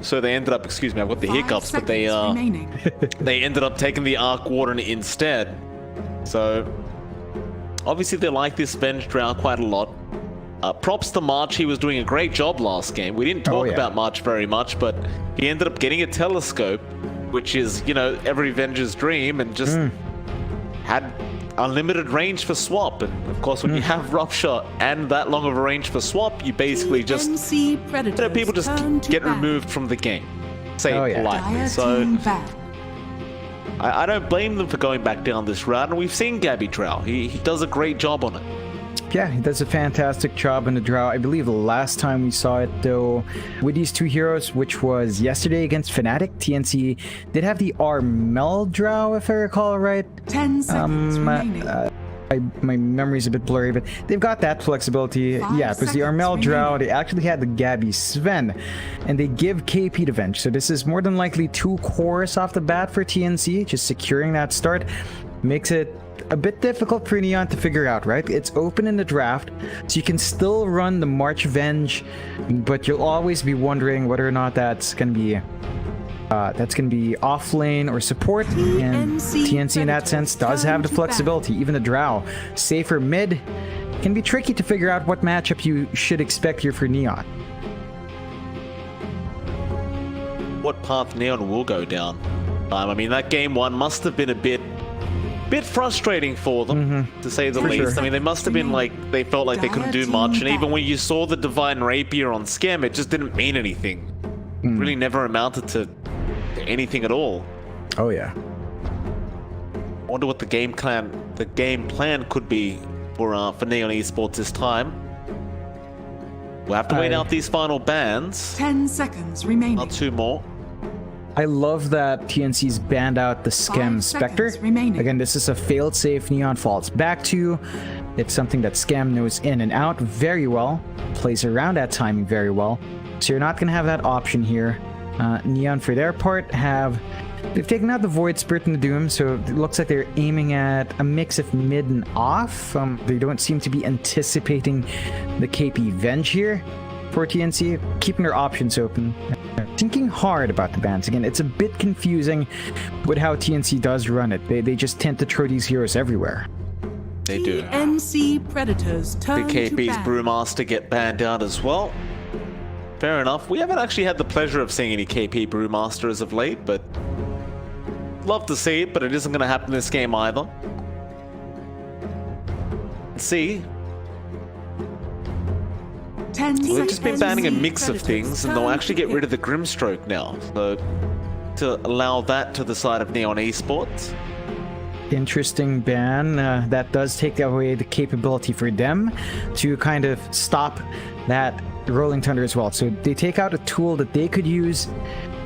So they ended up, excuse me, I've got the hiccups, but they they ended up taking the Arc Warden instead. So obviously they like this Venge Drow quite a lot. Props to March, he was doing a great job last game. We didn't talk about March very much, but he ended up getting a telescope, which is, you know, every Venger's dream, and just had unlimited range for swap. And of course, when you have Rupture and that long of a range for swap, you basically just, you know, people just get removed from the game. Say it politely. So I don't blame them for going back down this route, and we've seen Gabby Drow. He does a great job on it. Yeah, he does a fantastic job in the Drow. I believe the last time we saw it, though, with these two heroes, which was yesterday against Fnatic, TNC did have the Armel Drow, if I recall right. 10 seconds remaining. My memory's a bit blurry, but they've got that flexibility. Yeah, it was the Armel Drow. They actually had the Gabby Sven, and they give KP the Venge. So this is more than likely 2 cores off the bat for TNC. Just securing that start makes it a bit difficult for Neon to figure out, right? It's open in the draft, so you can still run the March Venge, but you'll always be wondering whether or not that's gonna be off lane or support. And TNC in that sense does have the flexibility. Even the Drow, safer mid, can be tricky to figure out what matchup you should expect here for Neon. What path Neon will go down? I mean, that game one must have been a bit frustrating for them, to say the least. Sure. I mean, they must have been like, they felt like they couldn't do much, and even when you saw the Divine Rapier on Scam, it just didn't mean anything. It really never amounted to anything at all. Oh yeah. I wonder what the game plan could be for Neon Esports this time. We'll have to wait out these final bans. 10 seconds remaining. Not 2 more. I love that TNC's banned out the Scam Spectre. Again, this is a failed-safe Neon falls back to. It's something that Scam knows in and out very well, plays around that timing very well. So you're not going to have that option here. Neon, for their part, they've taken out the Void Spirit and the Doom, so it looks like they're aiming at a mix of mid and off. They don't seem to be anticipating the KP Venge here for TNC, keeping their options open. Thinking hard about the bans. Again, it's a bit confusing with how TNC does run it. They just tend to throw these heroes everywhere. They do. TNC Predators turn the KP's Brewmaster get banned out as well. Fair enough. We haven't actually had the pleasure of seeing any KP Brewmaster as of late, but love to see it, but it isn't going to happen this game either. Let's see. Well, they've just been banning a mix of things, and they'll actually get rid of the Grimstroke now, so to allow that to the side of Neon Esports. Interesting ban. That does take away the capability for them to kind of stop that Rolling Thunder as well. So they take out a tool that they could use.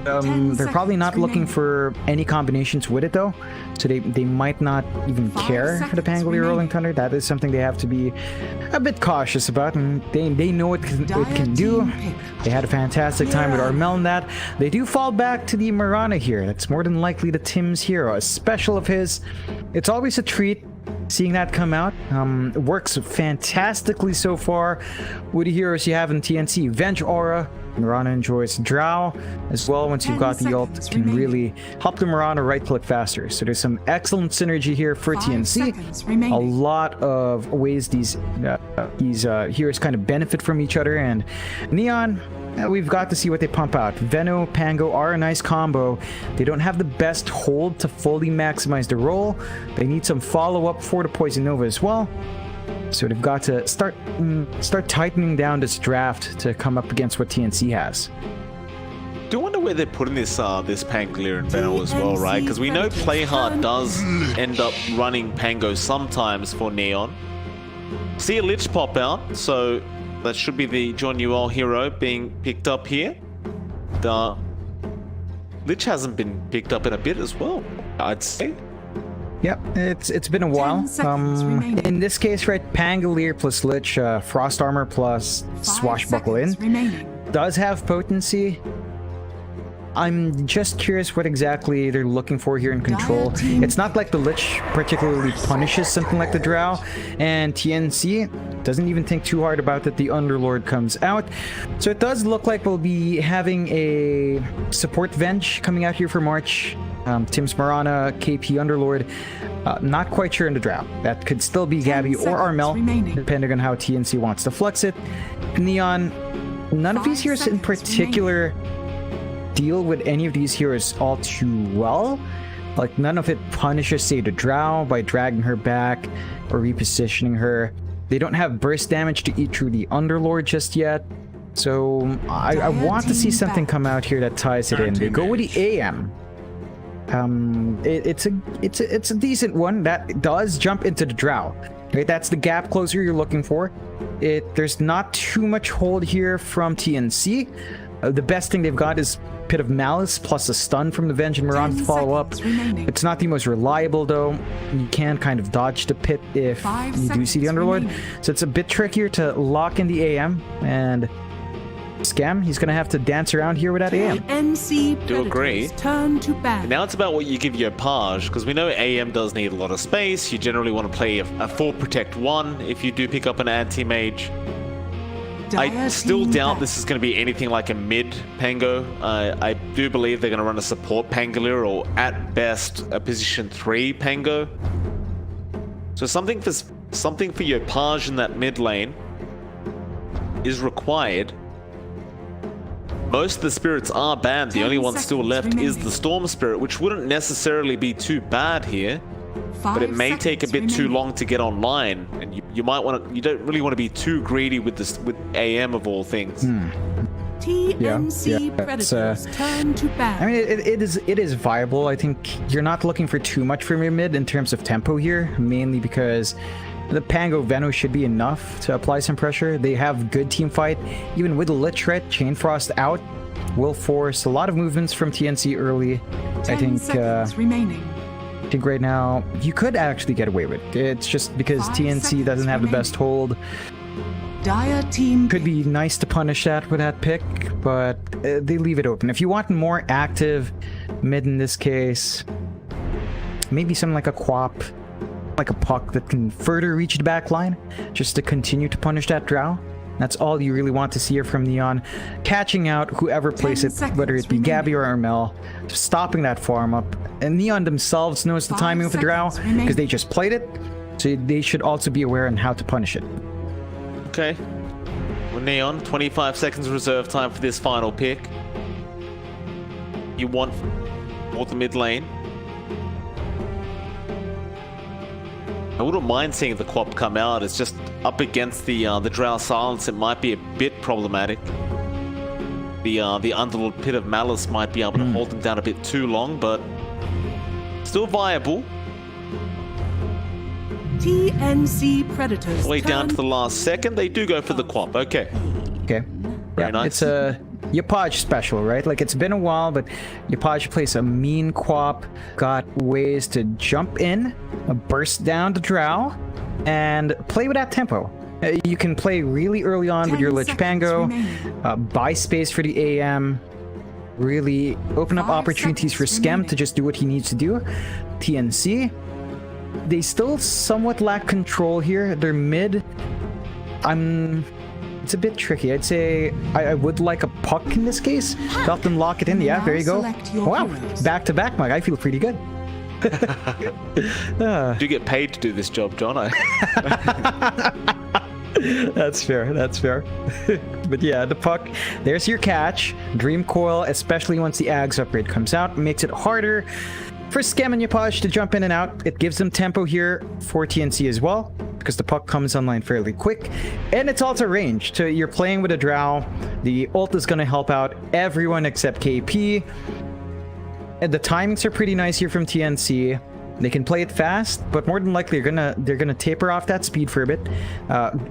They're probably not looking for any combinations with it though, so they might not even care for the Pangolier Rolling Thunder. That is something they have to be a bit cautious about, and they know what it can do. They had a fantastic time with Armel in that. They do fall back to the Mirana here. That's more than likely the Tim's hero, a special of his. It's always a treat seeing that come out. Works fantastically so far with the heroes you have in TNC. Venge Aura, Mirana enjoys Drow as well. Once you've got the ult, it can really help the Mirana right-click faster. So there's some excellent synergy here for TNC. A lot of ways these heroes kind of benefit from each other. And Neon, we've got to see what they pump out. Veno, Pango are a nice combo. They don't have the best hold to fully maximize the role. They need some follow-up for the Poison Nova as well. So they've got to start tightening down this draft to come up against what TNC has. I do wonder where they're putting this Pangolier and Veno as well, right? Because we know Playhard does end up running Pango sometimes for Neon. See a Lich pop out, so that should be the John Newell hero being picked up here. The Lich hasn't been picked up in a bit as well, I'd say. Yep, it's been a while. In this case, right, Pangolier plus Lich, Frost Armor plus Swashbuckle in, does have potency. I'm just curious what exactly they're looking for here in control. It's not like the Lich particularly punishes something like the Drow, and TNC doesn't even think too hard about that the Underlord comes out. So it does look like we'll be having a support Venge coming out here for March. Tim's Mirana, KP Underlord, not quite sure in the Drow. That could still be Gabby or Armel, depending on how TNC wants to flex it. Neon, none of these heroes in particular deal with any of these heroes all too well. Like, none of it punishes, say, the Drow by dragging her back or repositioning her. They don't have burst damage to eat through the Underlord just yet. So I want to see something come out here that ties it in. They go with the AM. It's a decent one that does jump into the Drow. Right, that's the gap closer you're looking for. There's not too much hold here from TNC. The best thing they've got is Pit of Malice plus a stun from the Venge and Mirana to follow up. It's not the most reliable though. You can kind of dodge the Pit if you do see the Underlord. So it's a bit trickier to lock in the AM, and Scam, he's gonna have to dance around here with that AM. TNC do agree. Turn to ban. Now it's about what you give your Page, because we know AM does need a lot of space. You generally want to play a 4 Protect 1 if you do pick up an anti-mage. I still doubt this is going to be anything like a mid Pango. I do believe they're going to run a support Pangolier, or at best a position 3 Pango. So something for your Page in that mid lane is required. Most of the spirits are banned. The only one still left is the Storm Spirit, which wouldn't necessarily be too bad here. But it may take a bit too long to get online, and you might want to. You don't really want to be too greedy with this, with AM of all things. TNC Predators turn to ban. I mean, it is viable. I think you're not looking for too much from your mid in terms of tempo here, mainly because the Pango Veno should be enough to apply some pressure. They have good team fight, even with the Lich Red, Chain Frost out will force a lot of movements from TNC early. I think right now you could actually get away with it. It's just because TNC doesn't have the best hold. Dire team could be nice to punish that with that pick, but they leave it open. If you want more active mid in this case, maybe something like a Quap, like a Puck that can further reach the back line, just to continue to punish that Drow. That's all you really want to see here from Neon. Catching out whoever plays it, whether it be Gabby or Armel, stopping that farm up. And Neon themselves knows the timing of the Drow because they just played it, so they should also be aware on how to punish it. Okay. Well, Neon, 25 seconds reserve time for this final pick. You want for the mid lane. I wouldn't mind seeing the Quap come out. It's just up against the Drow Silence, it might be a bit problematic. The Underlord Pit of Malice might be able to hold them down a bit too long, but still viable. TNC Predators. Way down to the last second, they do go for the Quap. Okay. Okay. Very nice. It's a Yapaj special, right? Like, it's been a while, but Yapaj plays a mean Quap, got ways to jump in, burst down to Drow, and play with that tempo. You can play really early on with your Lich Pango, buy space for the AM, really open up opportunities for Skem to just do what he needs to do. TNC, they still somewhat lack control here. They're mid. it's a bit tricky. I'd say I would like a puck in this case. Help them lock it in. Yeah, there you go. Wow, back to back, Mike. I feel pretty good. Do you get paid to do this job, John? That's fair. That's fair. But yeah, the puck. There's your catch. Dream Coil, especially once the Ags upgrade comes out, makes it harder for Scam and Yapaj to jump in and out. It gives them tempo here for TNC as well, because the puck comes online fairly quick. And it's also ranged. So you're playing with a Drow. The ult is going to help out everyone except KP. And the timings are pretty nice here from TNC. They can play it fast, but more than likely they're gonna taper off that speed for a bit.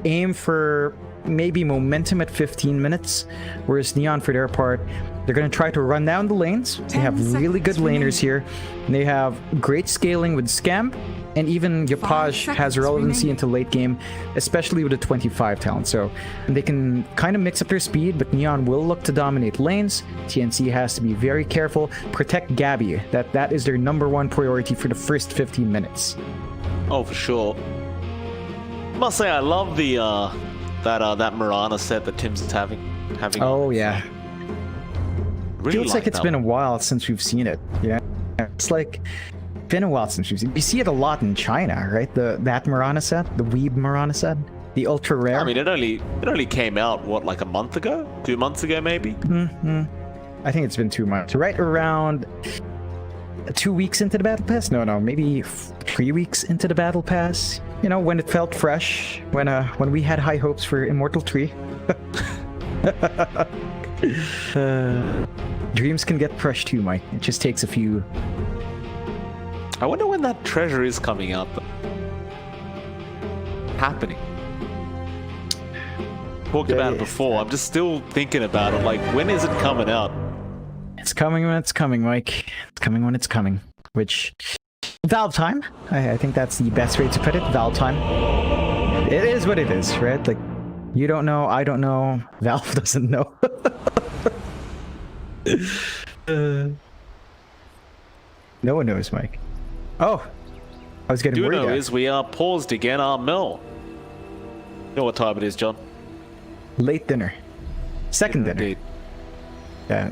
Aim for maybe momentum at 15 minutes, whereas Neon, for their part, they're going to try to run down the lanes. They have really good laners here. They have great scaling with Scamp, and even Yapaj has relevancy into late game, especially with a 25 talent. So they can kind of mix up their speed, but Neon will look to dominate lanes. TNC has to be very careful. Protect Gabby. That is their #1 priority for the first 15 minutes. Oh, for sure. I must say, I love the that Mirana set that Tim's is having. Oh yeah. Really Feels like it's been a while since we've seen it. Yeah, it's like been a while since we've seen it. You see it a lot in China, right? That Mirana set, the Weeb Mirana set, the ultra rare. I mean, it only came out what, like a month ago, 2 months ago, maybe. I think it's been 2 months. Right around 2 weeks into the battle pass. No, maybe 3 weeks into the battle pass. You know, when it felt fresh, when we had high hopes for Immortal 3. Dreams can get crushed too, Mike. It just takes a few. I wonder when that treasure is coming out. Happening. Talked about it before. I'm just still thinking about it. Like, when is it coming out? It's coming when it's coming, Mike. It's coming when it's coming. Which, Valve time. I think that's the best way to put it. Valve time. It is what it is, right? Like, you don't know, I don't know, Valve doesn't know. No one knows, Mike. Oh, I was getting worried. Do know is we are paused again, our mill. You know what time it is, John? Late dinner. Second dinner. Indeed. Yeah,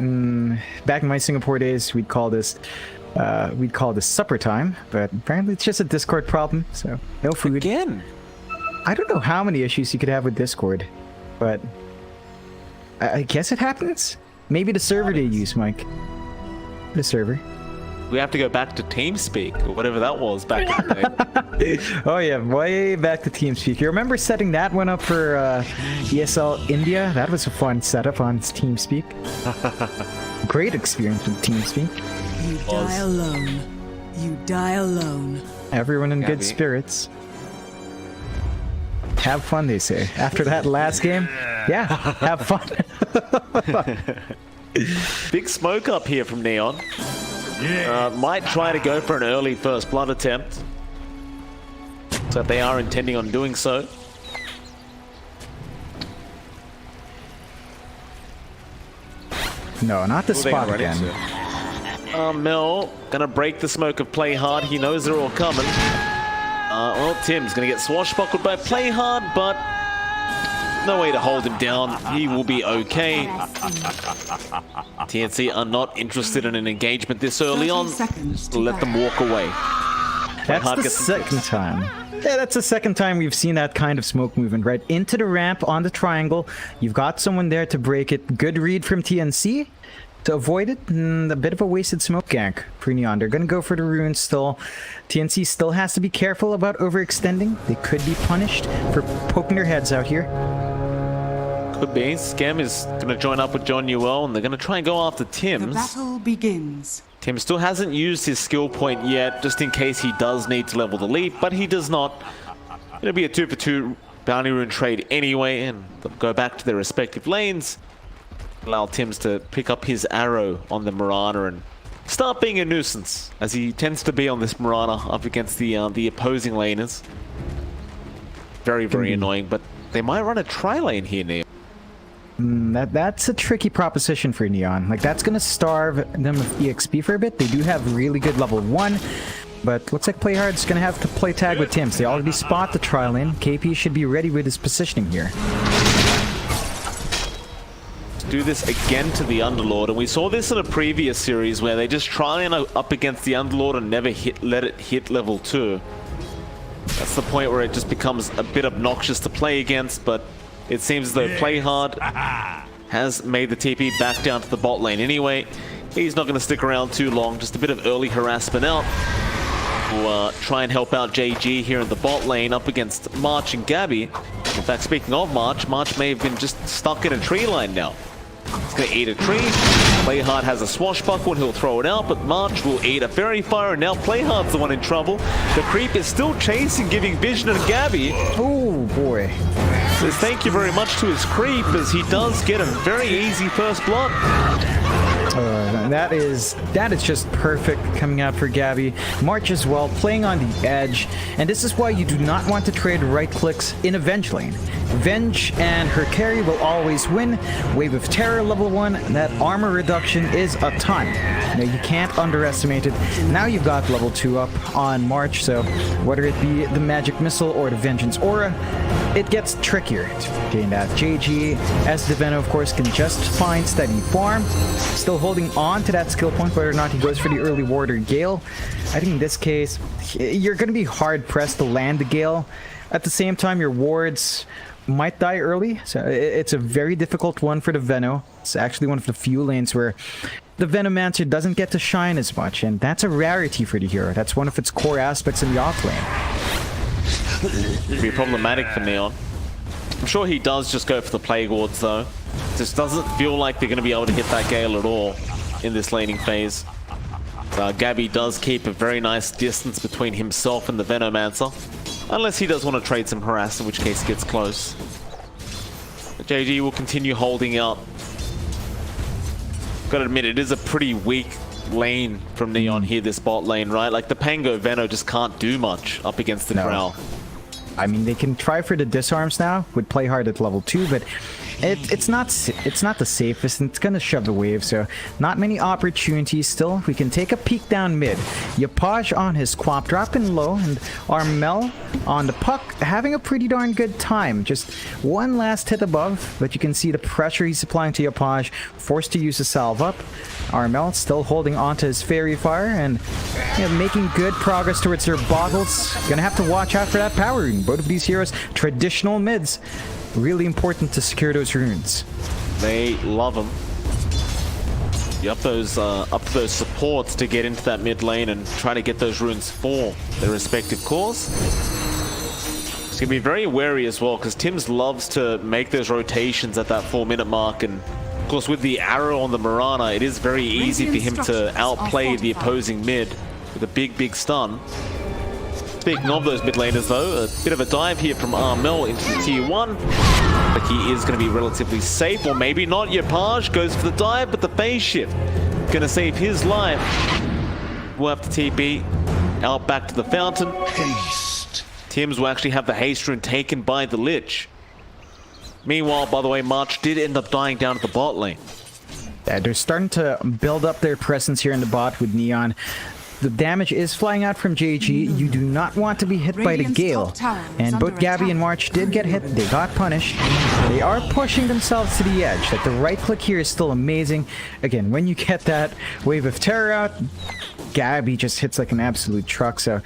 back in my Singapore days, we'd call this supper time, but apparently it's just a Discord problem, so no food. Again? I don't know how many issues you could have with Discord, but I guess it happens. Maybe the server they use, Mike. The server. We have to go back to TeamSpeak, or whatever that was back in the day. Oh yeah, way back to TeamSpeak. You remember setting that one up for ESL India? That was a fun setup on TeamSpeak. Great experience with TeamSpeak. You die alone. You die alone. Everyone in good spirits. Have fun, they say. After that last game, yeah, have fun. Big smoke up here from Neon. Might try to go for an early first blood attempt. So they are intending on doing so. No, not the spot again. Mel gonna break the smoke of Play Hard. He knows they're all coming. Well, Tim's gonna get swashbuckled by Play Hard, but no way to hold him down. He will be okay. TNC are not interested in an engagement this early on. Let them walk away. That's the second time. Yeah, that's the second time we've seen that kind of smoke movement, right? Into the ramp on the triangle. You've got someone there to break it. Good read from TNC to avoid it. A bit of a wasted smoke gank for Neon. They're going to go for the runes still. TNC still has to be careful about overextending. They could be punished for poking their heads out here. Could be. Scam is going to join up with John Newell, and they're going to try and go after Tim's. The battle begins. Tim still hasn't used his skill point yet, just in case he does need to level the leap, but he does not. It'll be a 2-for-2 bounty rune trade anyway, and they'll go back to their respective lanes. Allow Tims to pick up his arrow on the Mirana and start being a nuisance, as he tends to be on this Mirana up against the opposing laners. Very, very annoying, but they might run a tri-lane here, Neon. That's a tricky proposition for Neon. Like, that's gonna starve them of EXP for a bit. They do have really good level 1, but looks like Playhard's gonna have to play tag with Tims. They already spot the tri-lane. KP should be ready with his positioning here. do this again to the Underlord, and we saw this in a previous series where they just try and up against the Underlord and never let it hit level 2. That's the point where it just becomes a bit obnoxious to play against, but it seems as though Play Hard has made the TP back down to the bot lane anyway. He's not going to stick around too long, just a bit of early harassment out. We'll try and help out JG here in the bot lane up against March and Gabby. In fact, speaking of March, March may have been just stuck in a tree line now. He's going to eat a tree. Playhard has a swashbuckle and he'll throw it out, but March will eat a fairy fire, and now Playhard's the one in trouble. The creep is still chasing, giving Vision and Gabby. Oh boy. Says thank you very much to his creep, as he does get a very easy first blood. That is just perfect coming out for Gabby. March as well, playing on the edge, and this is why you do not want to trade right clicks in a Venge lane. Venge and her carry will always win. Wave of Terror level 1, that armor reduction is a ton. You can't underestimate it. Now you've got level 2 up on March, so whether it be the Magic Missile or the Vengeance Aura, it gets trickier to gain that. JG, as the Venom, of course, can just find steady farm. Still holding on to that skill point, whether or not he goes for the early ward or Gale. I think in this case, you're going to be hard-pressed to land the Gale. At the same time, your wards might die early, so it's a very difficult one for the Veno. It's actually one of the few lanes where the Venomancer doesn't get to shine as much, and that's a rarity for the hero. That's one of its core aspects in the off lane. It'd be problematic for Neon. I'm sure he does just go for the Plague Wards though. Just doesn't feel like they're going to be able to hit that Gale at all in this laning phase. Gabby does keep a very nice distance between himself and the Venomancer. Unless he does want to trade some harass, in which case he gets close. But JG will continue holding out. Gotta admit, it is a pretty weak lane from Neon here, this bot lane, right? Like the Pango Veno just can't do much up against the Drow. I mean, they can try for the disarms now with Play Hard at level 2, but it's not the safest, and it's gonna shove the wave, so not many opportunities still. We can take a peek down mid. Yapaj on his Quap dropping low, and Armel on the puck having a pretty darn good time. Just one last hit above, but you can see the pressure he's applying to Yapaj, forced to use a salve up. Armel still holding onto his Fairy Fire and making good progress towards their bottles. Gonna have to watch out for that power rune. Both of these heroes, traditional mids. Really important to secure those runes. They love them. You up to those supports to get into that mid lane and try to get those runes for their respective cores. It's gonna be very wary as well, because Tims loves to make those rotations at that 4-minute mark, and of course with the arrow on the Mirana, it is very easy for him to outplay the opposing mid with a big stun. Speaking of those mid laners though, a bit of a dive here from Armel into the tier 1. Like he is going to be relatively safe, or maybe not. Yapaj goes for the dive, but the phase shift going to save his life. We'll have to TP out back to the fountain. Haste. Tims will actually have the haste rune taken by the Lich. Meanwhile, by the way, March did end up dying down at the bot lane. Yeah, they're starting to build up their presence here in the bot with Neon. The damage is flying out from JG. You do not want to be hit by the Gale. And both Gabby and March did get hit. They got punished. They are pushing themselves to the edge. Like the right click here is still amazing. Again, when you get that Wave of Terror out, Gabby just hits like an absolute truck. So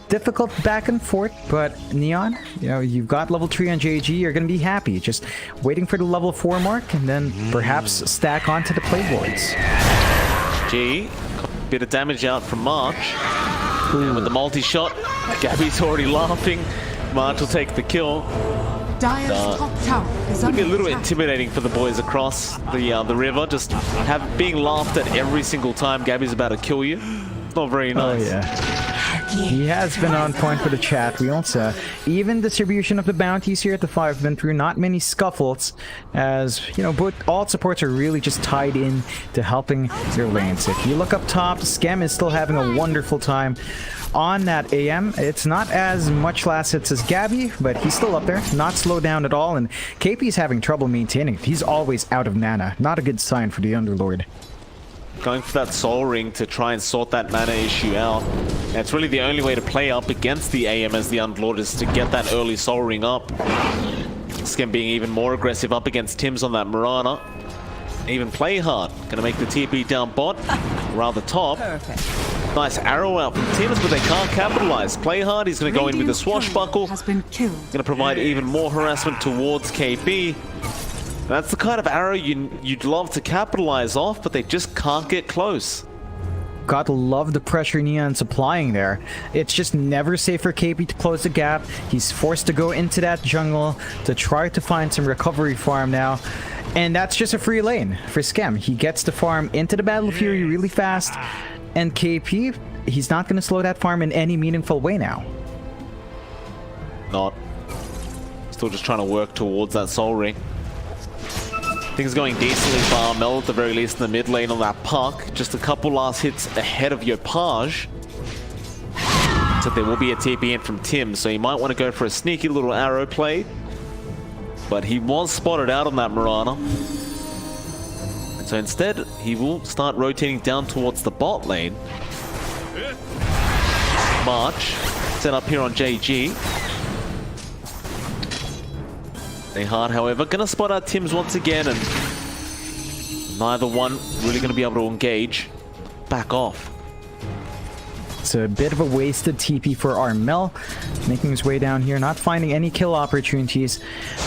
difficult back and forth, but Neon, you've got level 3 on JG. You're going to be happy. Just waiting for the level 4 mark and then perhaps stack onto the Plague Wards. Bit of damage out from March. And with the multi-shot, Gabby's already laughing. March will take the kill. It'll be a little intimidating for the boys across the river, just being laughed at every single time Gabby's about to kill you. Not very nice. Oh yeah. He has been on point for the chat wheels. Even distribution of the bounties here at the 5 have been through not many scuffles, as both alt supports are really just tied in to helping their lanes. If you look up top, Skem is still having a wonderful time on that AM. It's not as much last hits as Gabby, but he's still up there, not slowed down at all, and KP's having trouble maintaining it. He's always out of mana. Not a good sign for the Underlord. Going for that Soul Ring to try and sort that mana issue out. And it's really the only way to play up against the AM as the Underlord is to get that early Soul Ring up. Skem being even more aggressive up against Tims on that Mirana. Even play hard. Gonna make the TP down bot, rather top. Perfect. Nice arrow out from Tims, but they can't capitalize. Play hard, he's gonna go in with the swashbuckle. Has been killed. Gonna provide even more harassment towards KP. That's the kind of arrow you'd love to capitalize off, but they just can't get close. Gotta love the pressure Neon's applying there. It's just never safe for KP to close the gap. He's forced to go into that jungle to try to find some recovery farm now. And that's just a free lane for Scam. He gets the farm into the Battle Fury really fast. And KP, he's not going to slow that farm in any meaningful way now. Not. Still just trying to work towards that soul ring. Things going decently for Armel, at the very least in the mid lane on that puck. Just a couple last hits ahead of Yopaj. So there will be a TP in from Tim, so you might want to go for a sneaky little arrow play. But he was spotted out on that Mirana. And so instead, he will start rotating down towards the bot lane. March, set up here on JG. They hard, however, gonna spot out Tims once again, and neither one really gonna be able to engage. Back off. It's a bit of a wasted TP for Armel, making his way down here, not finding any kill opportunities.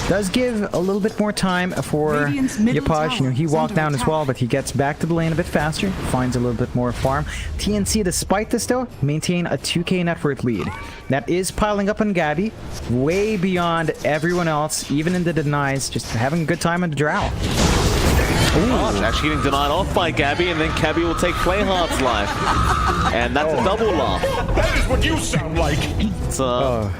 Does give a little bit more time for Yopaj. You know, he walked down as well, but he gets back to the lane a bit faster, finds a little bit more farm. TNC, despite this though, maintain a 2k net worth lead. That is piling up on Gabby, way beyond everyone else, even in the denies, just having a good time on the drow. March actually getting denied off by Gabby, and then Gabby will take Playhard's life. And that's a double laugh. That is what you sound like. It's a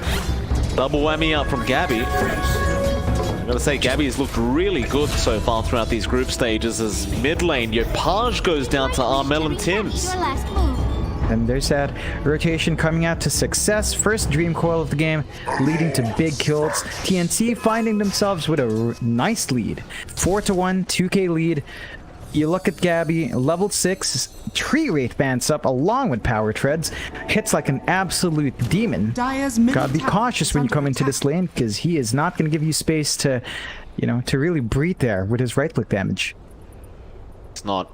double whammy out from Gabby. I'm gonna say Gabby has looked really good so far throughout these group stages, as mid lane Yopaj goes down to Armel and Tims. And there's that rotation coming out to success. First Dream Coil of the game, leading to big kills. TNC finding themselves with a nice lead. 4-1, 2k lead. You look at Gabby, level 6, tree rate bans up along with power treads. Hits like an absolute demon. Gotta be cautious when you come into this lane, because he is not going to give you space to, you know, to really breathe there with his right click damage. It's not.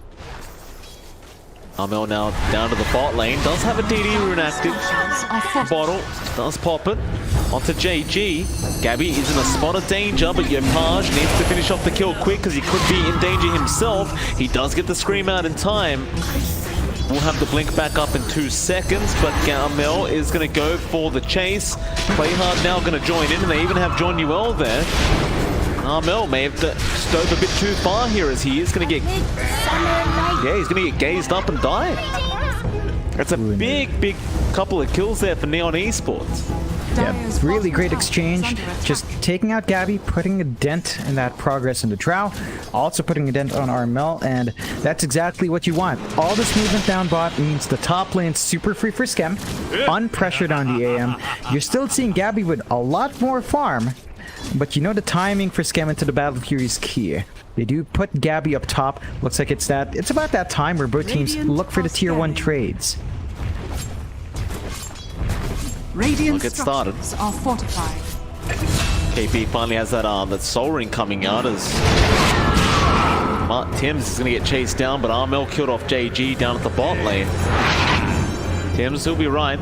Armel now down to the bot lane. Does have a DD rune active. Bottle does pop it onto JG. Gabby is in a spot of danger, but Yopaj needs to finish off the kill quick because he could be in danger himself. He does get the scream out in time. We'll have the blink back up in 2 seconds, but Armel is going to go for the chase. Playhard now going to join in, and they even have John Newell there. Armel may have stove a bit too far here, as he is going to get... Yeah, he's going to get gazed up and die. That's a big couple of kills there for Neon Esports. Yeah, really great exchange. Just taking out Gabby, putting a dent in that progress in the Drow, also putting a dent on Armel, and that's exactly what you want. All this movement down bot means the top lane's super free for Schem, unpressured on the AM. You're still seeing Gabby with a lot more farm, but you know the timing for Schem into the Battle Fury is key. They do put Gabby up top. Looks like it's about that time where both teams look for the tier 1 trades. Radiant get started. Are fortified. KP finally has that soul ring coming out, as Tims is going to get chased down, but Armel killed off JG down at the bot lane. Tims will be right.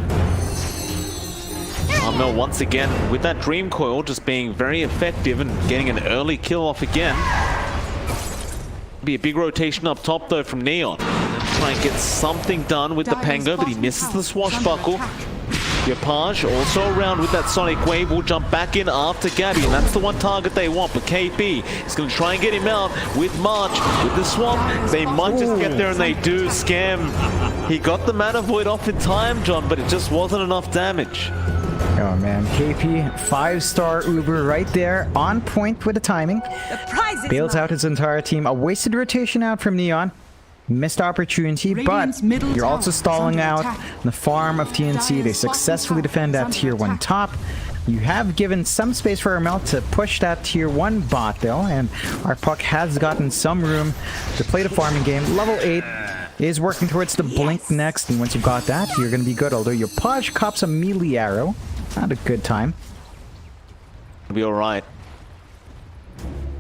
Armel once again with that Dream Coil, just being very effective and getting an early kill off again. Be a big rotation up top though from Neon. Try and get something done with the Pango, but he misses the swashbuckle. Yopaj also around with that Sonic Wave, will jump back in after Gabby, and that's the one target they want. But KP is going to try and get him out with March, with the swamp. They might just get there, and they do. Scam. He got the Mana Void off in time, John, but it just wasn't enough damage. Oh man, KP, 5-star Uber right there, on point with the timing. Bails out his entire team. A wasted rotation out from Neon. Missed opportunity, but you're also stalling out the farm of TNC. They successfully defend that tier 1 top. You have given some space for Armel to push that tier 1 bot though, and our puck has gotten some room to play the farming game. Level 8 is working towards the blink next, and once you've got that, you're going to be good. Although Yopaj cops a melee arrow. Not a good time. It'll be alright.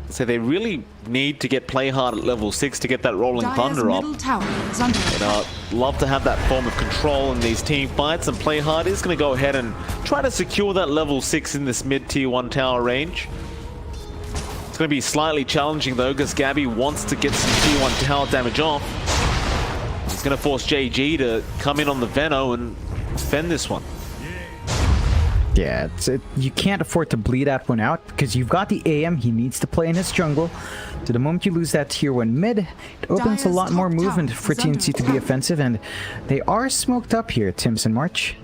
So they really need to get play hard at level 6 to get that Rolling Thunder up. And love to have that form of control in these team fights, and play hard is going to go ahead and try to secure that level 6 in this mid tier 1 tower range. It's going to be slightly challenging though, because Gabby wants to get some tier 1 tower damage off. He's going to force JG to come in on the Veno and defend this one. Yeah, you can't afford to bleed that one out because you've got the AM. He needs to play in his jungle. So the moment you lose that tier 1 mid, it opens a lot more movement for TNC to be offensive, and they are smoked up here, Tims and March.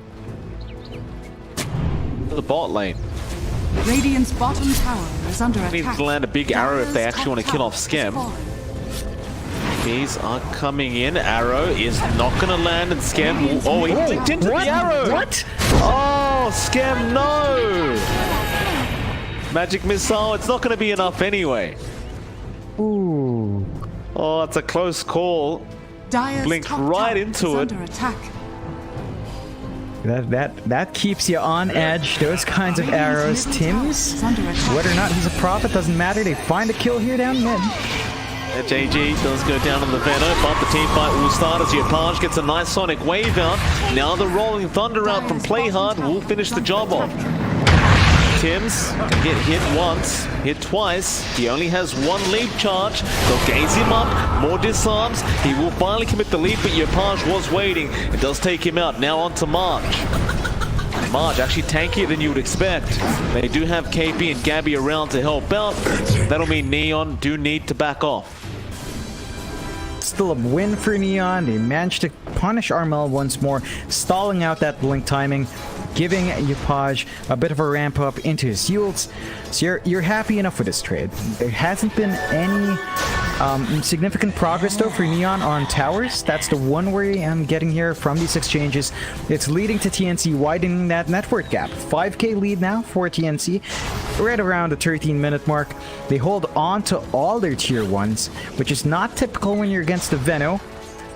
The bot lane. Radiant's bottom tower is under attack. Need to land a big arrow if they actually want to kill off Scam. These are coming in. Arrow is not going to land, and Scam will... Oh, he clicked into the arrow! What? Oh, Scam, no! Magic missile, it's not going to be enough anyway. Ooh. Oh, it's a close call. Blinked right into it. That keeps you on edge. Those kinds of arrows. Tims, whether or not he's a prophet doesn't matter. They find a kill here down mid. JG does go down on the Veno, but the team fight will start as Yopaj gets a nice sonic wave out. Now the Rolling Thunder out from play hard will finish the job off. Tims can get hit once, hit twice. He only has one leap charge. They'll gaze him up, more disarms. He will finally commit the leap, but Yopaj was waiting. It does take him out. Now on to March. March actually tankier than you would expect. They do have KP and Gabby around to help out. That'll mean Neon do need to back off. Still a win for Neon. They managed to punish Armel once more, stalling out that blink timing, giving Yopaj a bit of a ramp up into his yields. So you're happy enough with this trade. There hasn't been any significant progress though for Neon on towers. That's the one worry I'm getting here from these exchanges. It's leading to TNC widening that network gap. 5k lead now for TNC, right around the 13-minute mark. They hold on to all their tier 1s, which is not typical when you're against the Veno,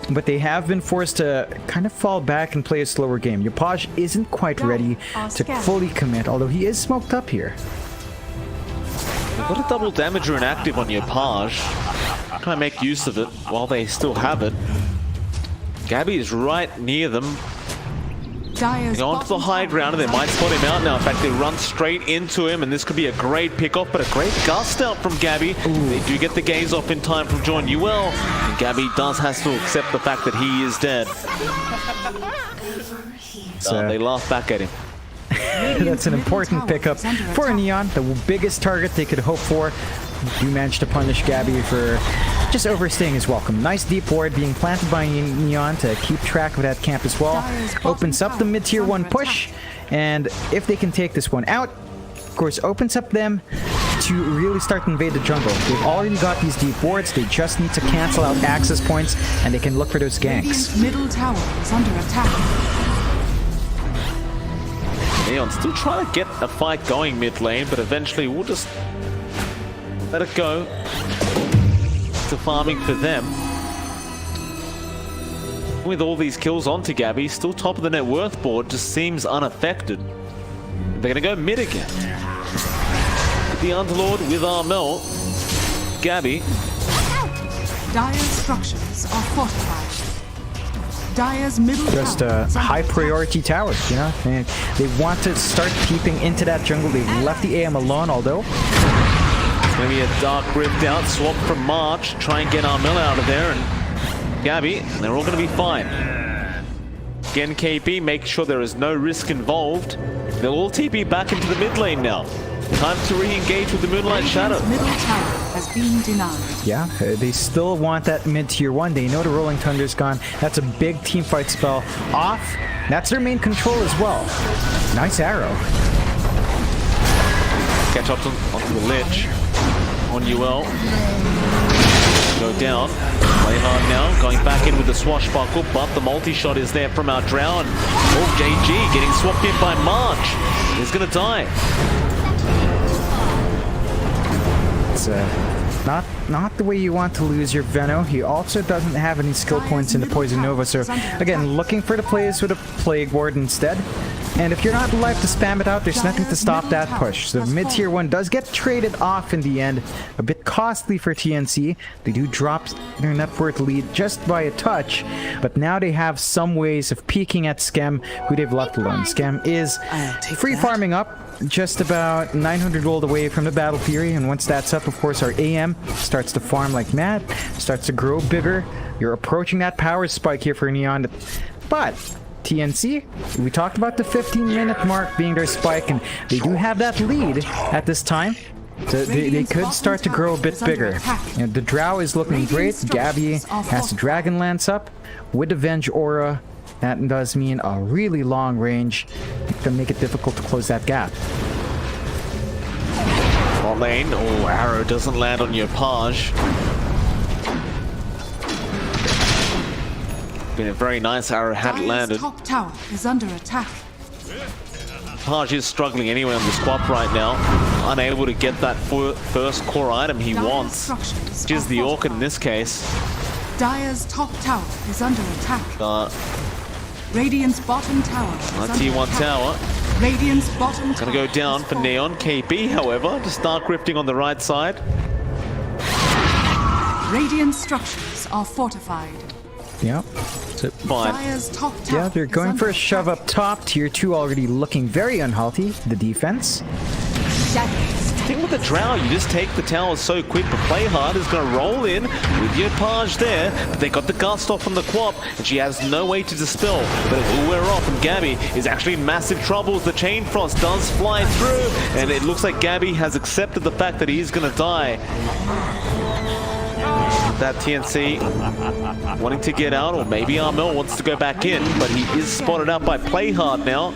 but they have been forced to kind of fall back and play a slower game. Yopaj isn't quite ready to fully commit, although he is smoked up here. They've got a double damager inactive on Yopaj. Try and make use of it while they still have it. Gabby is right near them. They go onto the high ground and they might spot him out now. In fact, they run straight into him, and this could be a great pickoff, but a great gust out from Gabby. They do get the gaze off in time from John UL, and Gabby does have to accept the fact that he is dead. They laugh back at him. That's an important pickup for Neon, the biggest target they could hope for. You managed to punish Gabby for just overstaying his welcome. Nice deep ward being planted by Neon to keep track of that camp as well. Opens up the mid-tier 1 push, and if they can take this one out, of course, opens up them to really start to invade the jungle. They've already got these deep wards. They just need to cancel out access points, and they can look for those ganks. Middle tower is under attack. Neon still trying to get a fight going mid lane, but eventually we'll just let it go to farming for them. With all these kills onto Gabby, still top of the net worth board, just seems unaffected. They're gonna go mid again. The Underlord with Armel. Gabby. Dire structures are fortified. Dire's middle just high priority towers, you know. They want to start peeping into that jungle. They left the AM alone, although it's gonna be a dark rift out, swap from March, try and get Armel out of there, and Gabby, they're all gonna be fine. Again, KP, make sure there is no risk involved. They'll all TP back into the mid lane now. Time to re-engage with the Moonlight Shadow. Middle tower has been denied. Yeah, they still want that mid-tier 1. They know the Rolling Thunder's gone. That's a big teamfight spell off. That's their main control as well. Nice arrow. Catch up onto the Lich. On UL. Go down. Play hard now. Going back in with the swashbuckle, but the multi-shot is there from our Drow. Oh, JG getting swapped in by March. He's gonna die. It's not the way you want to lose your Veno. He also doesn't have any skill points in the Poison Nova, so again, looking for the plays with a Plague Ward instead. And if you're not alive to spam it out, there's nothing to stop that push. So mid-tier 1 does get traded off in the end. A bit costly for TNC. They do drop their net worth lead just by a touch. But now they have some ways of peeking at Scam, who they've left alone. Scam is free farming up. Just about 900 gold away from the Battle Fury. And once that's up, of course, our AM starts to farm like mad. Starts to grow bigger. You're approaching that power spike here for Neon. But TNC, we talked about the 15-minute mark being their spike, and they do have that lead at this time. So they could start to grow a bit bigger. And the Drow is looking great. Gabby has the Dragon Lance up with the Venge Aura. That does mean a really long range. It can make it difficult to close that gap. Bot lane. Oh, arrow doesn't land on your Page. Been a very nice arrow had it landed. Top tower is under attack. Page is struggling anyway on the squad right now. Unable to get that first core item he wants, which is the Orchid in this case. Dire's top tower is under attack. Radiant's bottom tower is under T1 attack. tower. Radiant's bottom Gonna tower go down is for falling. Neon. KB, however, to start grifting on the right side. Radiant structures are fortified. Yep. So, Fine. Dire's top tower yeah, they're is going under for a shove attack. up top. Tier 2 already looking very unhealthy. The defense. The thing with the Drow, you just take the towers so quick, but Play Hard is going to roll in with your Page there, but they got the gust off from the Quap, and she has no way to dispel, but it will wear off, and Gabby is actually in massive troubles. The Chain Frost does fly through, and it looks like Gabby has accepted the fact that he's going to die. That TNC wanting to get out, or maybe Armel wants to go back in, but he is spotted out by Play Hard now.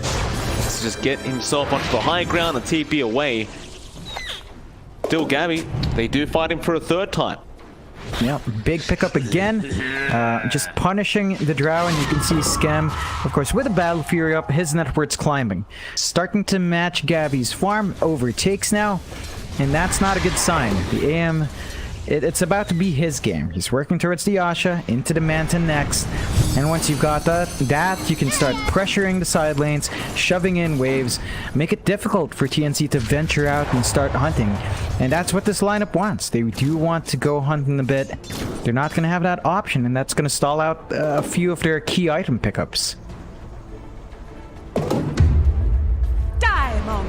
Let's just get himself onto the high ground and TP away. Still Gabby, they do fight him for a third time. Yep, big pickup again. Just punishing the Drow, and you can see Scam, of course, with the Battle Fury up, his net worth's climbing. Starting to match Gabby's farm, overtakes now, and that's not a good sign. The AM, it's about to be his game. He's working towards the Asha, into the Manta next, and once you've got that, you can start pressuring the side lanes, shoving in waves, make it difficult for TNC to venture out and start hunting. And that's what this lineup wants. They do want to go hunting a bit. They're not going to have that option, and that's going to stall out a few of their key item pickups. Die, Mongo.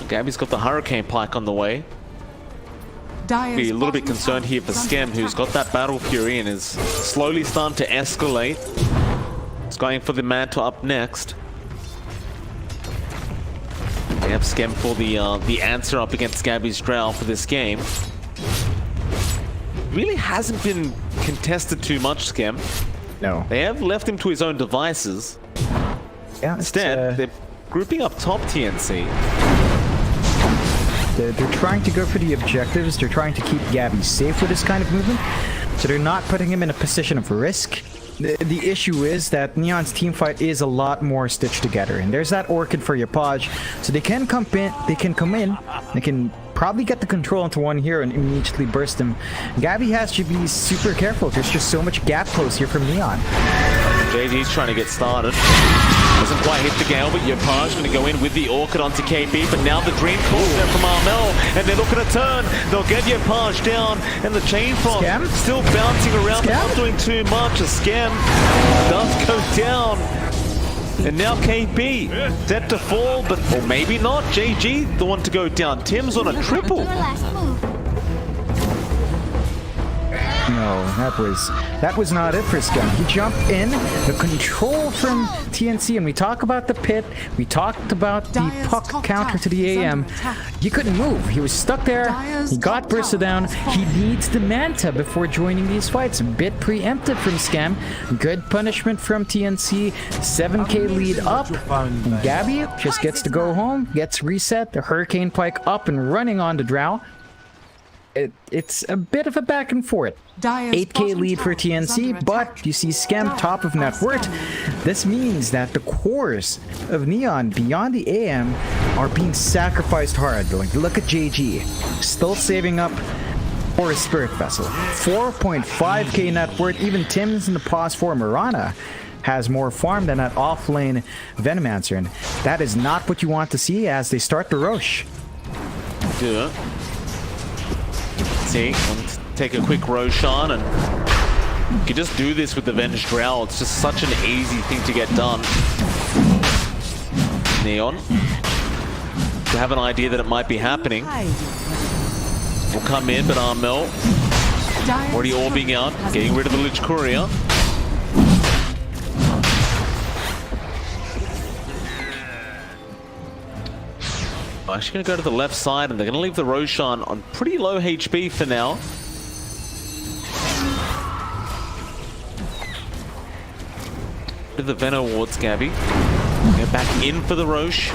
Gabby's got the Hurricane Pike on the way. Dire's Be a little bit bottom concerned tower here for is under Scam, who's attack. got that Battle Fury and is slowly starting to escalate. He's going for the Manta up next. They have Scam for the answer up against Gabby's Drow for this game. Really hasn't been contested too much, Scam. No. They have left him to his own devices. Yeah, Instead, they're grouping up top TNC. They're trying to go for the objectives. They're trying to keep Gabby safe with this kind of movement. So they're not putting him in a position of risk. The issue is that Neon's team fight is a lot more stitched together. And there's that Orchid for your Page. So they can come in. They can probably get the control into one hero and immediately burst him. Gabby has to be super careful. There's just so much gap close here from Neon. JG's trying to get started. Doesn't quite hit the Gale, but your Page going to go in with the Orchid onto KB, but now the Dream calls there from Armel, and they're looking to turn. They'll get your Page down, and the Chain Frost Scam? still bouncing around, but Scam? not doing too much. A Scam does go down. And now KB set to fall, but or maybe not. JG, the one to go down. Tim's on a triple. No, that was not it for Scam. He jumped in, the control from TNC, and we talk about the pit, we talked about the Dire's puck top counter to tower the is AM. under attack. He couldn't move. He was stuck there. Dire's He got top bursted tower down. is He falling. needs the Manta before joining these fights. A bit preemptive from Scam. Good punishment from TNC. 7k lead up. And Gabby just gets to go home, gets reset. The Hurricane Pike up and running on the Drow. It's a bit of a back and forth. Dire's 8k bottom lead for tower is TNC, under but attack. you see Scam top of net worth. This means that the cores of Neon beyond the AM are being sacrificed hard. Like, look at JG, still saving up or a Spirit Vessel. 4.5k net worth. Even Tim's in the pause for Mirana has more farm than that offlane Venomancer, and that is not what you want to see as they start the Roche. Yeah. See, take a quick Roshan, and you can just do this with the Venge Drow. It's just such an easy thing to get done. Neon, to have an idea that it might be happening, will come in, but Armel already orbing out, getting rid of the Lich Courier. I'm actually going to go to the left side, and they're going to leave the Roshan on pretty low HP for now. To the Venom wards, Gabby. Get back in for the Roche.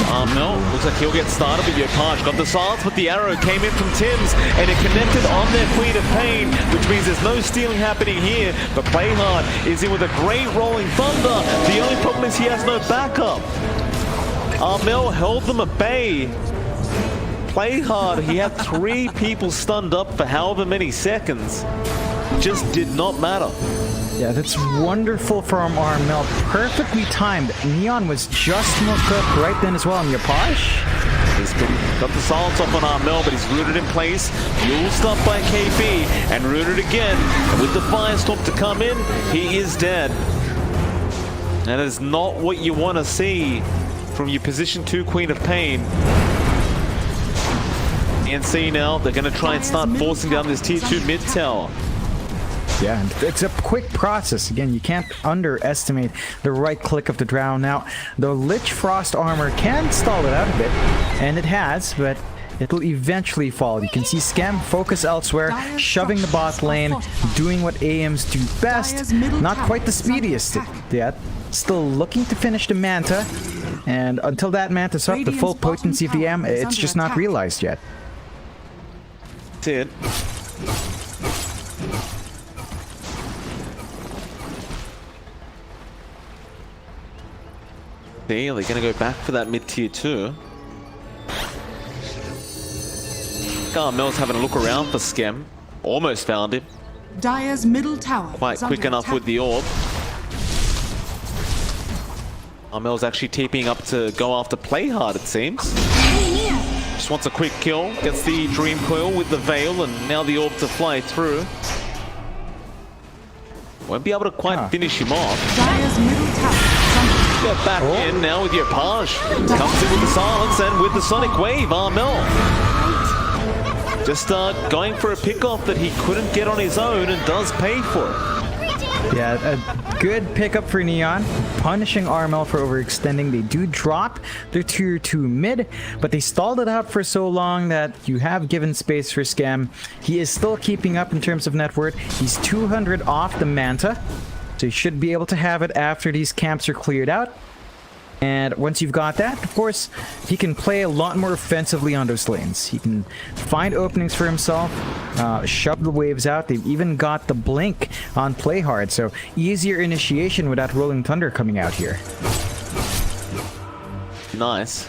Armel looks like he'll get started, but Yopaj got the silence, but the arrow came in from Tim's, and it connected on their Queen of Pain, which means there's no stealing happening here. But Playhard is in with a great rolling thunder. The only problem is he has no backup. Armel held them at bay. Playhard, he had 3 people stunned up for however many seconds. Just did not matter. Yeah, that's wonderful from Armel. Perfectly timed. Neon was just knocked up right then as well. And Yopaj? He's got the silence off on Armel, but he's rooted in place. Fuel stuff by KB, and rooted again. And with the Firestorm to come in, he is dead. That is not what you want to see from your position 2 Queen of Pain. TNC now, they're going to try and start forcing down this tier 2 mid tower. Yeah, it's a quick process. Again, you can't underestimate the right click of the Drow. Now, the Lich Frost armor can stall it out a bit, and it has, but it will eventually fall. You can see Scam focus elsewhere, shoving the bot lane, doing what AMs do best. Not quite the speediest yet. Still looking to finish the Manta, and until that Manta's up, the full potency of the AM, it's just not realized yet. That's it. They're going to go back for that mid-tier 2. Mel's having a look around for Skem. Almost found him. Dire's middle tower quite quick enough with the orb. Mel's actually TPing up to go after Playhard, it seems. Just wants a quick kill. Gets the Dream Coil with the Veil, and now the orb to fly through. Won't be able to quite finish him off. Dire's middle tower. Get back in now with Yopaj. Comes in with the silence and with the Sonic Wave, Armel. Just going for a pickoff that he couldn't get on his own, and does pay for it. Yeah, a good pickup for Neon, punishing Armel for overextending. They do drop their tier 2 mid, but they stalled it out for so long that you have given space for Scam. He is still keeping up in terms of net worth. He's 200 off the Manta, so you should be able to have it after these camps are cleared out. And once you've got that, of course, he can play a lot more offensively on those lanes. He can find openings for himself, shove the waves out. They've even got the blink on Playhard, so easier initiation without Rolling Thunder coming out here. Nice.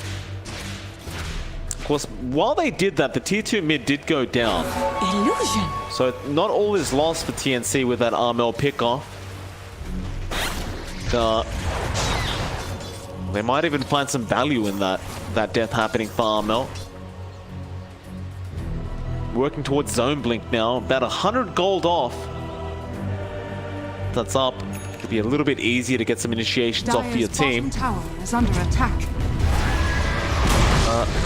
Of course, while they did that, the tier 2 mid did go down. Illusion. So not all is lost for TNC with that Armel pickoff. They might even find some value in that death happening for Armel. Working towards Zone Blink now, about 100 gold off. That's up. It'll be a little bit easier to get some initiations off for your team. Tower is under attack.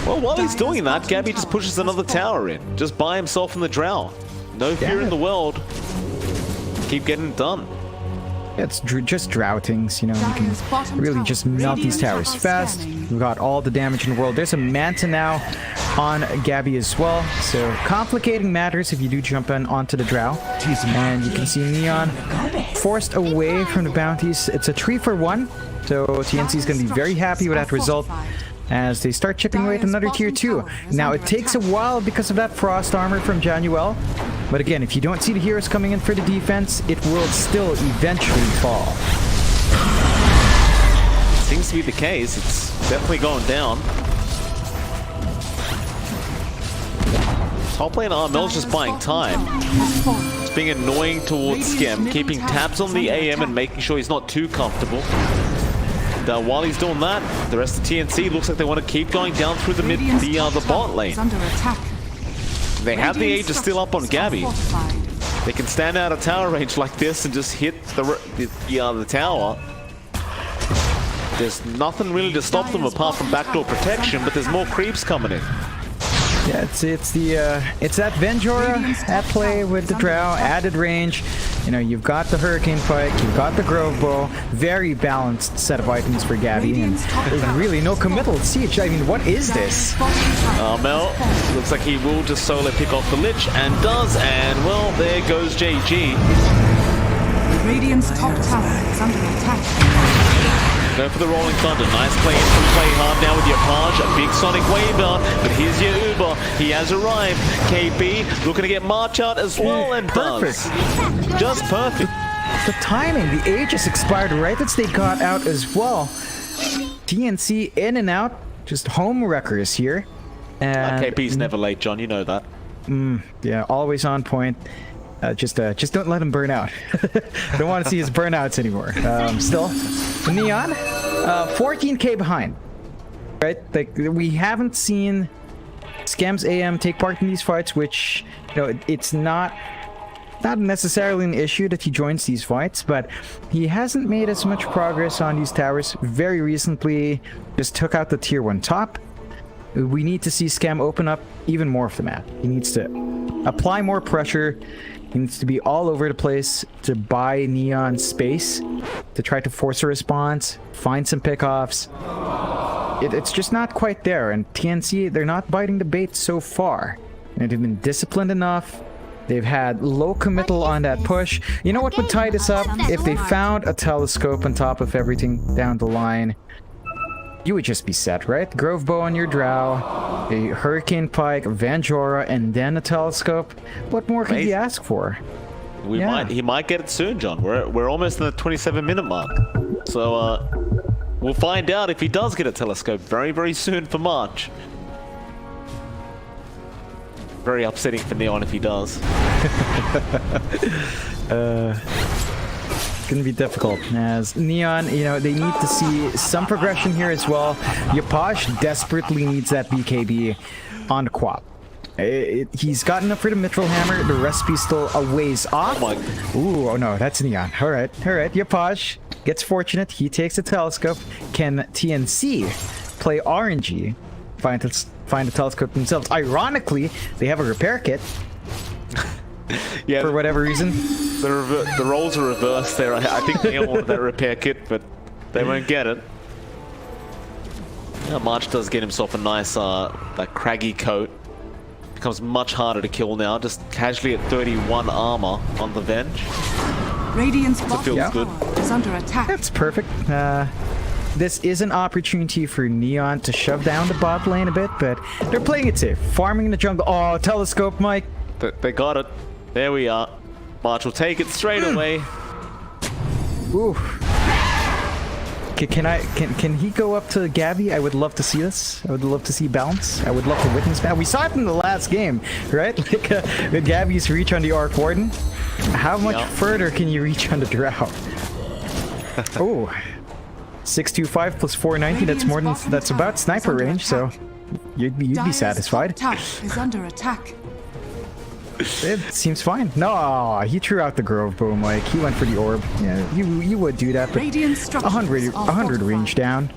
Well, while he's doing that, Gabby just pushes another tower in, just by himself in the Drow. No fear in the world. Keep getting it done. It's just droughtings, you know, you can really just melt these towers fast. We've got all the damage in the world. There's a Manta now on Gabby as well, so complicating matters if you do jump onto the Drow. And you can see Neon forced away from the bounties. It's a 3-for-1, so TNC is going to be very happy with that result as they start chipping away at another tier 2. Now, it takes a while because of that Frost armor from Januel. But again, if you don't see the heroes coming in for the defense, it will still eventually fall. Seems to be the case. It's definitely going down. top lane Armel's just buying time. It's being annoying towards Skem, keeping tabs on the AM and making sure he's not too comfortable. And while he's doing that, the rest of TNC looks like they want to keep going down through the the bot lane. They have the Aegis still up on Gabby. They can stand out of tower range like this and just hit the tower. There's nothing really to stop them apart from backdoor protection, but there's more creeps coming in. Yeah, it's that Venjora at play with the Drow, added range. You know, you've got the Hurricane Pike, you've got the Grove Bow, very balanced set of items for Gabby, and there's really no committal siege. I mean, what is this? Mel looks like he will just solo pick off the Lich, and does, and well, there goes JG. Radiant's top tower is under attack. Go for the Rolling Thunder. Nice play in from Play Hard now with your Page. A big Sonic Wave out, but here's your Uber. He has arrived. KB looking to get March out as well, and perfect. Does. Just perfect. The timing, the Aegis expired right as they got out as well. TNC in and out, just home wreckers here. And KP's never late, John. You know that. Yeah, always on point. Just don't let him burn out. I don't want to see his burnouts anymore. Still, Neon, 14k behind. Right, like we haven't seen Skem's AM take part in these fights, which it's not necessarily an issue that he joins these fights, but he hasn't made as much progress on these towers. Very recently, just took out the tier 1 top. We need to see Skem open up even more of the map. He needs to apply more pressure. He needs to be all over the place to buy Neon space, to try to force a response, find some pickoffs. It's just not quite there, and TNC, they're not biting the bait so far. And they've been disciplined enough. They've had low committal on that push. You know what would tie this up? If they found a telescope on top of everything down the line, you would just be set, right? Grove Bow on your Drow, a Hurricane Pike, Venjora, and then a telescope. What more can you ask for? He might get it soon, John. We're almost in the 27-minute mark. So we'll find out if he does get a telescope very, very soon for March. Very upsetting for Neon if he does. It's gonna be difficult as Neon, they need to see some progression here as well. Yapaj desperately needs that BKB on the Quap. He's gotten up for the Mithril Hammer. The recipe's still a ways off. Oh no, that's Neon. All right. Yapaj gets fortunate. He takes the telescope. Can TNC play RNG? Find the telescope themselves. Ironically, they have a repair kit. Yeah, for whatever reason. The roles are reversed there. I think they all want that repair kit, but they won't get it. Yeah, March does get himself a nice that craggy coat. Becomes much harder to kill now, just casually at 31 armor on the Venge. Radiant's bottom good. tower is under attack. That's perfect. This is an opportunity for Neon to shove down the bot lane a bit, but they're playing it safe. Farming in the jungle. Oh, telescope, Mike. They got it. There we are. March will take it straight away. Ooh. Can he go up to Gabby? I would love to see this. I would love to see balance. I would love to witness that. We saw it in the last game, right? Like with Gabby's reach on the Arc Warden. How much further can you reach on the Drow? Oh. 625 plus 490. That's more than about sniper range. So you'd be satisfied. Tower is under attack. It seems fine. No, he threw out the Grove Bow, Mike. He went for the orb. Yeah, you would do that, but 100 range down.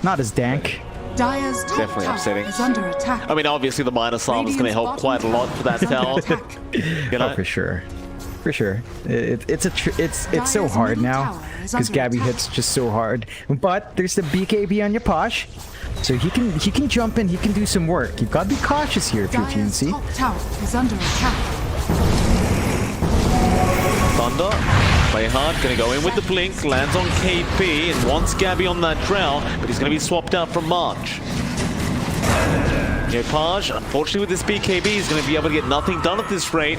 Not as dank. Dire's top definitely upsetting. Is under attack. I mean, obviously the minus armor is going to help quite a lot for that tower. Oh, for sure. For sure. It's so hard now because Gabby hits just so hard. But there's the BKB on your Posh. So he can jump in, he can do some work. You've got to be cautious here if you're TNC. Top tower is under attack. Thunder, play hard, gonna go in with the blink, lands on KP and wants Gabby on that Drow, but he's gonna be swapped out from March. Page, unfortunately with this BKB, he's gonna be able to get nothing done at this rate.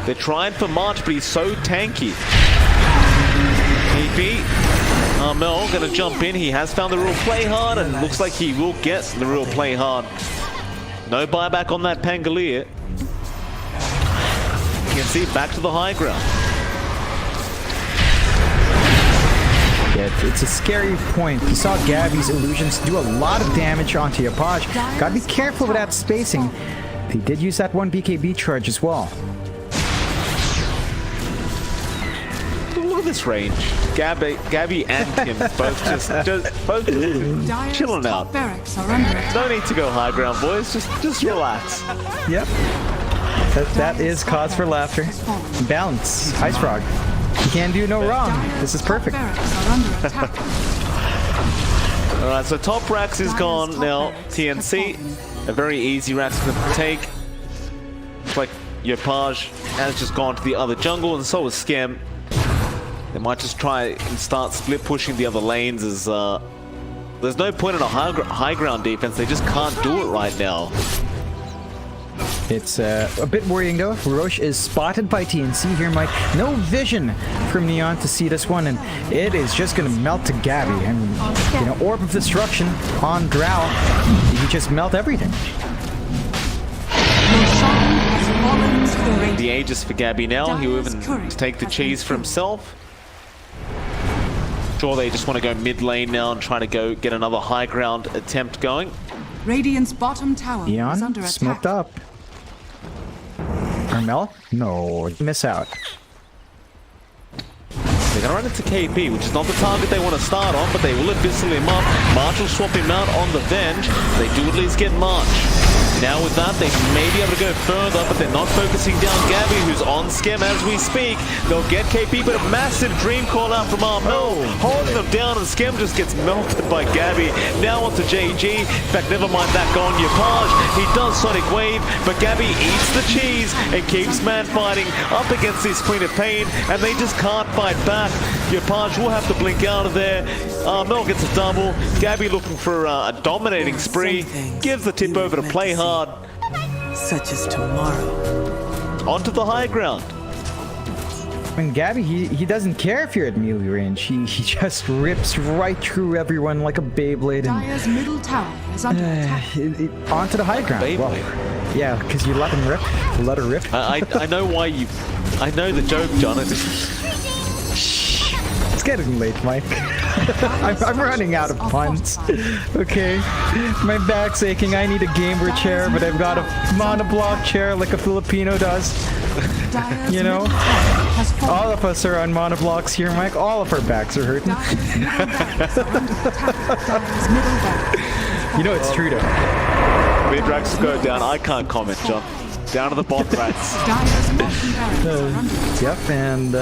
They're trying for March, but he's so tanky. KP. Mel gonna jump in. He has found the real play hard and looks like he will get the real play hard. No buyback on that Pangolier. TNC back to the high ground. Yeah, it's a scary point. You saw Gabby's illusions do a lot of damage onto Yapaj. Gotta be careful with that spacing. They did use that one BKB charge as well. Look at this range. Gabby and Kim both just chilling out. No need to go high ground, boys. Just relax. Yep. That is cause for laughter. Balance. Ice Frog. You can't do no wrong. This is perfect. Alright, so top Rax is gone now. TNC. A very easy Rax to take. It's like Yapaj has just gone to the other jungle, and so is Scam. They might just try and start split pushing the other lanes as there's no point in a high ground defense. They just can't do it right now. It's a bit worrying though. Roche is spotted by TNC here, Mike. No vision from Neon to see this one, and it is just gonna melt to Gabby. And you know, Orb of Destruction on Drow, he just melt everything. The Aegis for Gabby now. He'll even take the cheese for himself. Sure, they just want to go mid lane now and try to go get another high ground attempt going. Radiant's bottom tower is under attack. Smoked up. Carmel? No, miss out. They're gonna run into KP, which is not the target they want to start on, but they will abyssal him up. March will swap him out on the Venge. They do at least get March. Now with that, they may be able to go further, but they're not focusing down Gabby, who's on Skem as we speak. They'll get KP, but a massive dream call out from Armel, holding them down, and Skem just gets melted by Gabby. Now onto JG. In fact, never mind that, gone Yapaj. He does Sonic Wave, but Gabby eats the cheese and keeps man fighting up against this Queen of Pain, and they just can't fight back. Yapaj will have to blink out of there. Armel gets a double. Gabby looking for a dominating spree. Gives the tip over to play hard. Such as tomorrow. Onto the high ground. I mean, Gabby, he doesn't care if you're at melee range. He just rips right through everyone like a Beyblade. Dire's middle tower is under attack. Onto the high ground. Well, yeah, because you let him rip. Let her rip. I know why you... I know the joke, John. It's getting late, Mike. I'm running out of puns. Okay. My back's aching. I need a gamer chair, but I've got a monoblock chair like a Filipino does. You know? All of us are on monoblocks here, Mike. All of our backs are hurting. You know it's true, though. Mid-Rax go down. I can't comment, John. Down to the bot rats. Yep, and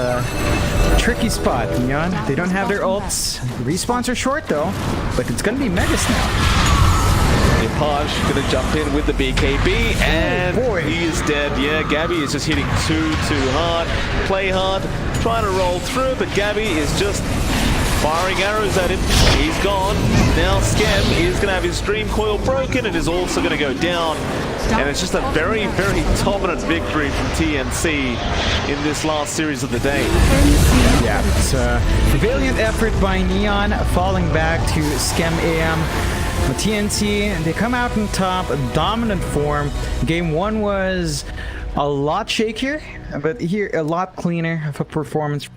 tricky spot, Neon. They don't have their ults. Respawns are short though, but it's gonna be Megas now. Yapaj gonna jump in with the BKB, and he is dead. Yeah, Gabby is just hitting too hard. Play hard, trying to roll through, but Gabby is just firing arrows at him. He's gone. Now Skem is going to have his stream coil broken and is also going to go down. And it's just a very dominant victory from TNC in this last series of the day. Yeah, it's a valiant effort by Neon, falling back to Skem AM. But TNC, they come out on top, dominant form. Game 1 was a lot shakier, but here a lot cleaner of a performance.